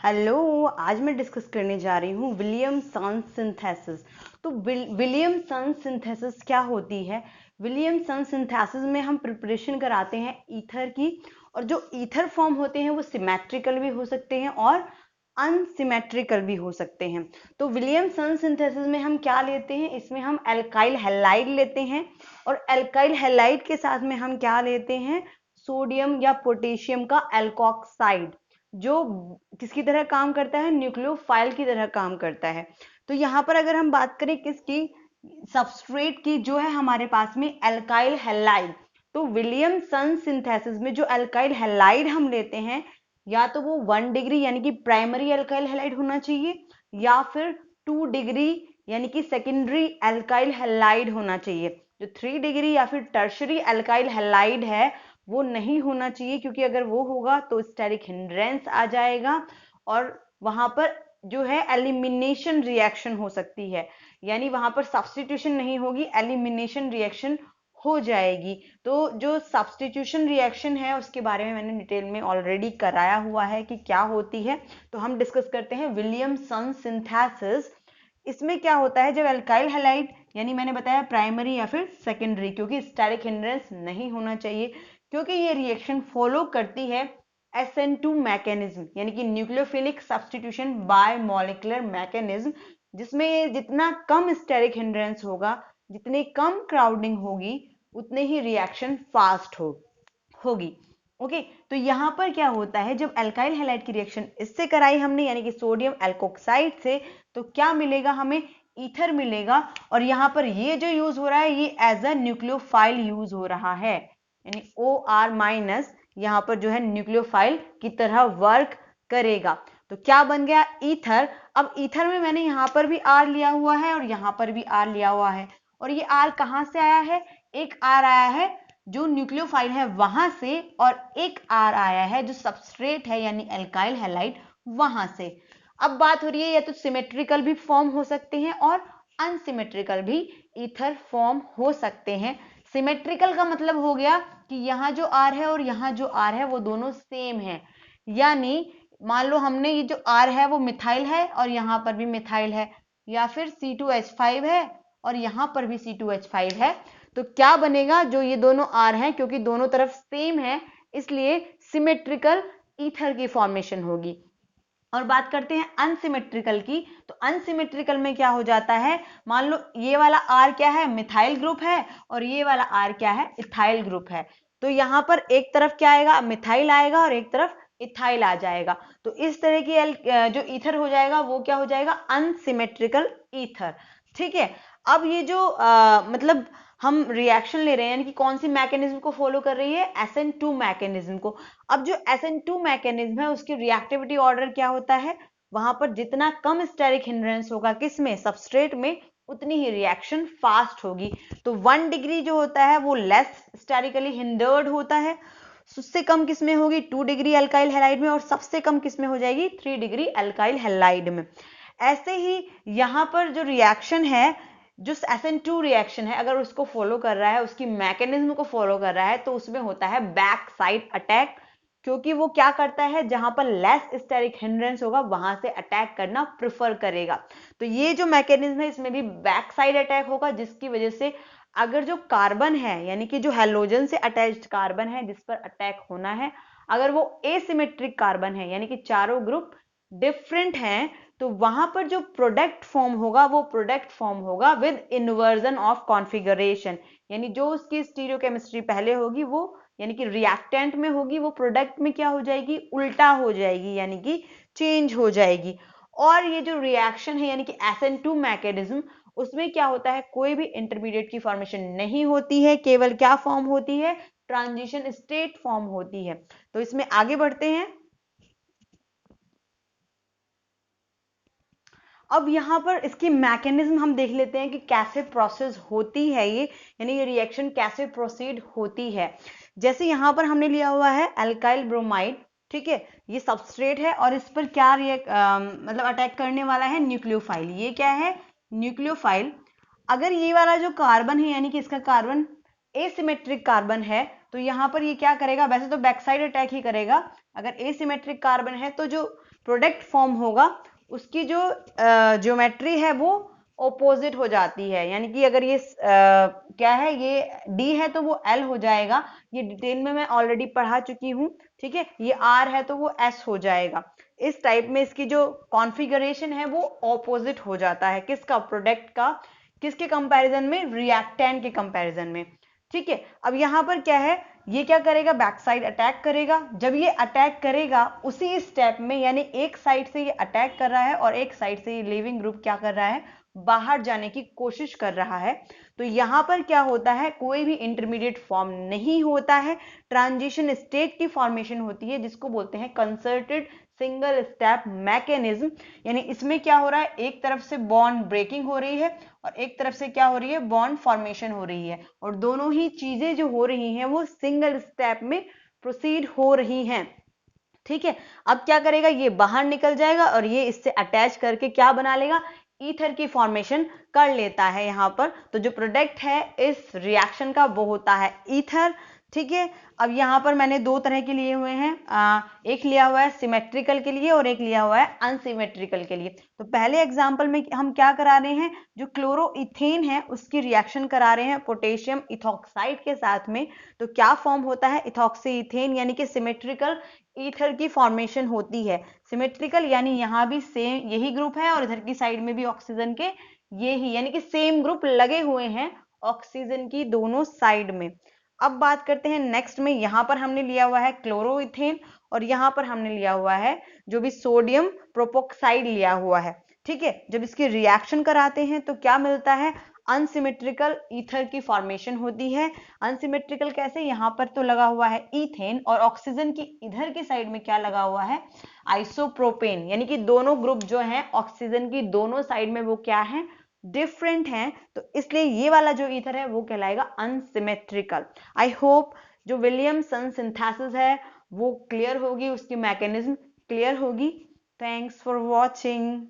Hello, आज मैं discuss करने जा रही हूँ विलियमसन सिंथेसिस। तो विलियमसन सिंथेसिस क्या होती है? विलियमसन सिंथेसिस में हम प्रिपरेशन कराते हैं ईथर की, और जो ईथर फॉर्म होते हैं वो सिमेट्रिकल भी हो सकते हैं और अनसिमेट्रिकल भी हो सकते हैं। तो विलियमसन सिंथेसिस में हम क्या लेते हैं? इसमें हम एल्काइल हैलाइड लेते हैं, और एल्काइल हैलाइड के साथ में हम क्या लेते हैं? सोडियम या पोटेशियम का एल्कोक्साइड, जो किसकी तरह काम करता है? न्यूक्लियोफाइल की तरह काम करता है। तो यहाँ पर अगर हम बात करें किसकी? सबस्ट्रेट की, जो है हमारे पास में एल्काइल हैलाइड। तो विलियमसन सिंथेसिस में जो एल्काइल हैलाइड हम लेते हैं, या तो वो 1 डिग्री यानी कि प्राइमरी एल्काइल हैलाइड होना चाहिए, या फिर 2 डिग्री यानी कि सेकेंडरी एल्काइल हैलाइड होना चाहिए। जो 3 डिग्री या फिर टर्शरी एल्काइल हैलाइड है वो नहीं होना चाहिए, क्योंकि अगर वो होगा तो स्टेरिक हिंड्रेंस आ जाएगा और वहां पर जो है एलिमिनेशन रिएक्शन हो सकती है, यानी वहां पर सब्स्टिट्यूशन नहीं होगी, एलिमिनेशन रिएक्शन हो जाएगी। तो जो सब्स्टिट्यूशन रिएक्शन है उसके बारे में मैंने डिटेल में ऑलरेडी कराया हुआ है कि क्या होती है। तो हम डिस्कस करते हैं विलियमसन सिंथेसिस। इसमें क्या होता है? जब एल्काइल हैलाइड, यानी मैंने बताया प्राइमरी या फिर सेकेंडरी, क्योंकि स्टेरिक हिंड्रेंस नहीं होना चाहिए, क्योंकि ये रिएक्शन फॉलो करती है SN2 मैकेनिज्म, यानी कि nucleophilic substitution bye molecular mechanism, जिसमें ये जितना कम स्टेरिक हिंड्रेंस होगा, जितनी कम क्राउडिंग होगी, उतने ही रिएक्शन फास्ट होगी। ओके, तो यहां पर क्या होता है? जब एल्काइल हैलाइड की रिएक्शन इससे कराई हमने, यानी कि सोडियम एल्कोक्साइड से, तो क्या मिलेगा हमें? ईथर मिलेगा। और यहां पर ये जो यूज हो रहा है ये एज अ न्यूक्लियोफाइल यूज हो रहा है, यानी OR- यहां पर जो है न्यूक्लियोफाइल की तरह वर्क करेगा। तो क्या बन गया? ईथर। अब ईथर में मैंने यहां पर भी R लिया हुआ है और यहां पर भी R लिया हुआ है, और ये R कहां से आया है? एक R आया है जो न्यूक्लियोफाइल है वहां से, और एक R आया है जो सबस्ट्रेट है यानी एल्काइल हैलाइड वहां से। अब बात हो रही है, या तो सिमेट्रिकल भी फॉर्म हो सकते हैं और अनसिमेट्रिकल भी ईथर फॉर्म हो सकते हैं। सिमेट्रिकल का मतलब हो गया कि यहाँ जो R है और यहाँ जो R है वो दोनों सेम है, यानी मान लो हमने ये जो R है वो मिथाइल है और यहाँ पर भी मिथाइल है, या फिर C2H5 है और यहाँ पर भी C2H5 है। तो क्या बनेगा? जो ये दोनों R हैं, क्योंकि दोनों तरफ सेम है, इसलिए सिमेट्रिकल ईथर की फॉर्मेशन होगी। और बात करते हैं अनसिमेट्रिकल की। तो अनसिमेट्रिकल में क्या हो जाता है? मान लो ये वाला R क्या है? मिथाइल ग्रुप है, और ये वाला R क्या है? इथाइल ग्रुप है। तो यहां पर एक तरफ क्या आएगा? मिथाइल आएगा, और एक तरफ इथाइल आ जाएगा। तो इस तरह की जो ईथर हो जाएगा वो क्या हो जाएगा? Unsymmetrical ether. ठीक है। अब ये जो मतलब हम रिएक्शन ले रहे हैं, यानी कि कौन सी मैकेनिज्म को फॉलो कर रही है? SN2 मैकेनिज्म को। अब जो SN2 मैकेनिज्म है उसकी रिएक्टिविटी ऑर्डर क्या होता है? वहां पर जितना कम स्टेरिक हिंड्रेंस होगा किसमें? सबस्ट्रेट में, उतनी ही रिएक्शन फास्ट होगी। तो 1 डिग्री जो होता है वो लेस स्टेरिकली हिंडर्ड होता है, उससे कम किसमें होगी? 2 डिग्री अल्काइल हैलाइड में, और सबसे कम किसमें हो जाएगी? 3 डिग्री अल्काइल हैलाइड में। ऐसे ही यहां पर जो रिएक्शन है, जो SN2 रिएक्शन है, अगर उसको फॉलो कर रहा है, उसकी मैकेनिज्म को फॉलो कर रहा है, तो उसमें होता है बैक साइड अटैक, क्योंकि वो क्या करता है? जहां पर लेस स्टेरिक हिंड्रेंस होगा वहां से अटैक करना प्रेफर करेगा। तो ये जो मैकेनिज्म है इसमें भी बैक साइड अटैक होगा, जिसकी वजह से अगर जो कार्बन है, यानी कि जो हैलोजन से अटैच्ड कार्बन है जिस पर अटैक होना है, अगर वो एसिमेट्रिक कार्बन है, यानी कि चारों ग्रुप डिफरेंट हैं, तो वहां पर जो प्रोडक्ट फॉर्म होगा वो प्रोडक्ट फॉर्म होगा विद इन्वर्जन ऑफ कॉन्फ़िगरेशन, यानी जो उसकी स्टीरियोकेमिस्ट्री पहले होगी वो, यानी कि रिएक्टेंट में होगी, वो प्रोडक्ट में क्या हो जाएगी? उल्टा हो जाएगी, यानी कि चेंज हो जाएगी। और ये जो रिएक्शन है यानी कि SN2 मैकेनिज्म, उसमें क्या होता है? कोई भी इंटरमीडिएट की फॉर्मेशन नहीं होती है, केवल क्या फॉर्म होती है? ट्रांजिशन स्टेट फॉर्म होती है। तो इसमें आगे बढ़ते हैं। अब यहाँ पर इसकी मैकेनिज्म हम देख लेते हैं कि कैसे प्रोसेस होती है ये, यानी ये रिएक्शन कैसे प्रोसीड होती है। जैसे यहाँ पर हमने लिया हुआ है अल्काइल ब्रोमाइड, ठीक है, ये सबस्ट्रेट है, और इस पर क्या मतलब अटैक करने वाला है? न्यूक्लियोफाइल। ये क्या है? न्यूक्लियोफाइल। अगर ये वाला जो कार्बन है, यानी कि इसका कार्बन एसिमेट्रिक कार्बन है, तो यहाँ पर ये क्या करेगा? वैसे तो बैक साइड अटैक ही करेगा। अगर एसिमेट्रिक कार्बन है तो जो प्रोडक्ट फॉर्म होगा उसकी जो ज्योमेट्री है वो ऑपोजिट हो जाती है, यानी कि अगर ये क्या है, ये D है तो वो L हो जाएगा, ये डिटेल में मैं ऑलरेडी पढ़ा चुकी हूँ, ठीक है। ये R है तो वो S हो जाएगा। इस टाइप में इसकी जो कॉन्फ़िगरेशन है वो ऑपोजिट हो जाता है, किसका, प्रोडक्ट का, किसके कंपैरिजन में, रिएक्टेंट के कंपैरिजन में, ठीक है। अब यहाँ पर क्या है, ये क्या करेगा, बैक साइड अटैक करेगा। जब ये अटैक करेगा उसी स्टेप में, यानी एक साइड से ये अटैक कर रहा है और एक साइड से ये लीविंग ग्रुप क्या कर रहा है, बाहर जाने की कोशिश कर रहा है। तो यहाँ पर क्या होता है, कोई भी इंटरमीडिएट फॉर्म नहीं होता है, ट्रांजिशन स्टेट की फॉर्मेशन होती है, जिसको बोलते हैं कंसर्टेड सिंगल स्टेप मैकेनिज्म। यानी इसमें क्या हो रहा है, एक तरफ से बॉन्ड ब्रेकिंग हो रही है और एक तरफ से क्या हो रही है, बॉन्ड फॉर्मेशन हो रही है, और दोनों ही चीजें जो हो रही हैं वो सिंगल स्टेप में प्रोसीड हो रही हैं, ठीक है। अब क्या करेगा, ये बाहर निकल जाएगा और ये इससे अटैच करके क्या बना लेगा, ईथर की फॉर्मेशन कर लेता है यहाँ पर। तो जो प्रोडक्ट है इस रिएक्शन का वो होता है ईथर, ठीक है। अब यहाँ पर मैंने दो तरह के लिए हुए हैं, एक लिया हुआ है सिमेट्रिकल के लिए और एक लिया हुआ है अनसिमेट्रिकल के लिए। तो पहले एग्जांपल में हम क्या करा रहे हैं, जो क्लोरोइथेन है उसकी रिएक्शन करा रहे हैं पोटेशियम इथॉक्साइड के साथ में। तो क्या फॉर्म होता है, इथॉक्सी इथेन, यानी कि सिमेट्रिकल ईथर की फॉर्मेशन होती है। सिमेट्रिकल यानी यहाँ भी सेम यही ग्रुप है और इधर की साइड में भी ऑक्सीजन के यही, यानी कि सेम ग्रुप लगे हुए हैं ऑक्सीजन की दोनों साइड में। अब बात करते हैं नेक्स्ट में, यहाँ पर हमने लिया हुआ है क्लोरोइथेन और यहाँ पर हमने लिया हुआ है जो भी सोडियम प्रोपोक्साइड लिया हुआ है, ठीक है। जब इसकी रिएक्शन कराते हैं तो क्या मिलता है, अनसिमेट्रिकल ईथर की फॉर्मेशन होती है। अनसिमेट्रिकल कैसे, यहाँ पर तो लगा हुआ है ईथेन और ऑक्सीजन की इधर की साइड में क्या लगा हुआ है, आइसोप्रोपेन, यानी कि दोनों ग्रुप जो हैं ऑक्सीजन की दोनों साइड में वो क्या है, डिफरेंट हैं। तो इसलिए ये वाला जो ईथर है वो कहलाएगा अनसिमेट्रिकल। आई होप जो विलियमसन सिंथेसिस है वो क्लियर होगी, उसकी मैकेनिज्म क्लियर होगी। Thanks for watching.